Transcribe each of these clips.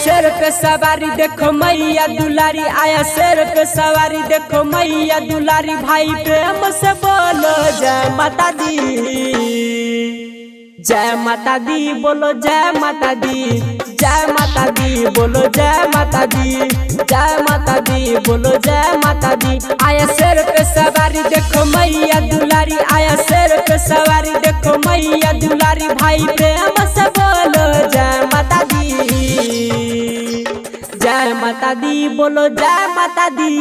शेर पे सवारी देखो मैया दुलारी, आया शेर पे सवारी देखो मैया दुलारी। भाई प्रेम से बोलो जय माता दी, जय माता दी बोलो जय माता दी, जय माता दी बोलो जय माता दी, जय माता दी बोलो जय माता दी। आया शेर पे सवारी देखो मैया दुलारी, आया शेर पे सवारी देखो मैया दुलारी। भाई प्रेम से बोलो जय माता दी, जय माता दी बोलो जय माता दी,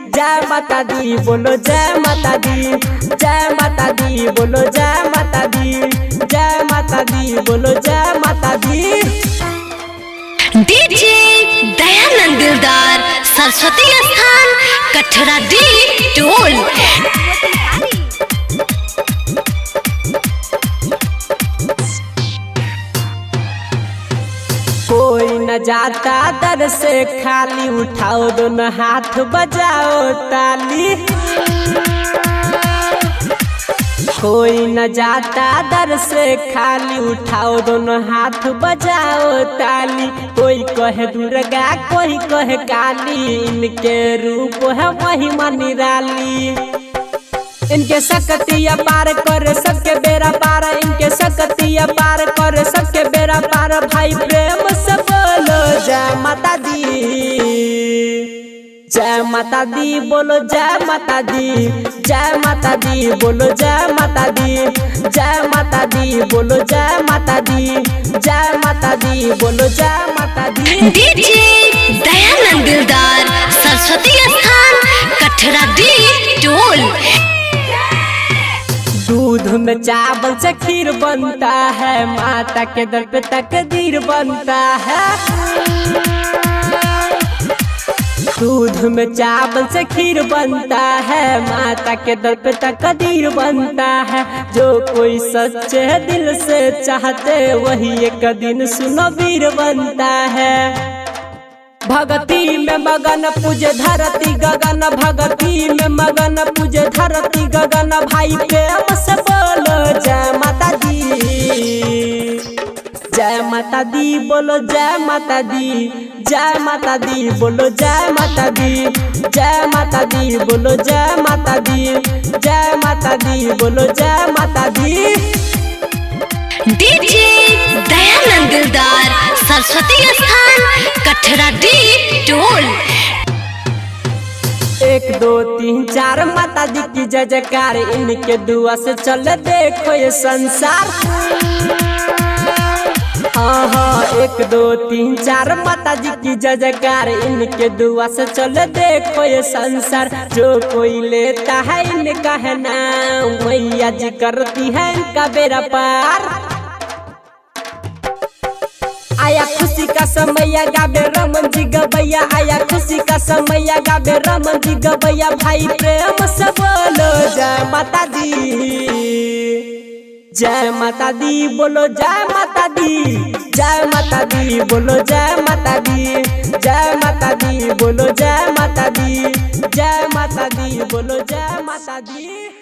जय माता दी बोलो जय माता दी, जय माता दी बोलो जय माता दी, जय माता दी बोलो जय माता दी। डीजे दयानंद दिलदार सरस्वती स्थान कठरा डी टोल। कोई न जाता दर से खाली, उठाओ दोनों हाथ बजाओ ताली। कोई न जाता दर से खाली, उठाओ दोनों हाथ बजाओ ताली। कोई कहे दुर्गा कोई कहे काली, इनके रूप है महिमा निराली। इनके शक्तियाँ पार कर सबके बेड़ा पार, इनके शक्तियाँ पार कर सबके बेड़ा पार। भाई प्रेम से बोलो जय माता दी, जय माता दी बोलो जय माता दी, जय माता दी बोलो जय माता दी, जय माता दी बोलो जय माता दी, जय माता दी बोलो जय माता दी। डीजे दयानंद दिलदार सरस्वती स्थान कठरा डी टोल। दूध में चावल से खीर बनता है, माता के दर पे तकदीर बनता है। दूध में चावल से खीर बनता है, माता के दर पे तकदीर बनता है। जो कोई सच्चे दिल से चाहते वही एक दिन सुनो वीर बनता है। भगती में मगन पूजे धरती गगन, भगती में मगन पूजे धरती गगन। भाई प्रेम से बोलो जय माता दी, जय माता दी बोलो जय माता दी, जय माता दी बोलो जय माता दी, जय माता दी बोलो जय माता दी, जय माता दी बोलो जय माता दी। डीजे दयानंद दिलदार सरस्वती स्थान कठरा डी टोल। 1 2 3 4 माता दी की जय जयकार, इनके दुआ से चल देखो ये संसार। हाँ 1 2 3 4 माता जी की जय जयकार, इनके दुआ से चल देखो ये संसार। जो कोई लेता है इनका है नाम, मैया जी करती है इनका बेड़ा पार। आया खुशी का समय गावे रमन जी गबैया, आया खुशी का समय गावे रमन जी गबैया। भाई प्रेम से बोलो जय माता दी, जय माता दी बोलो जय माता दी, जय माता दी बोलो जय माता दी, जय माता दी बोलो जय माता दी, जय माता दी बोलो जय माता दी।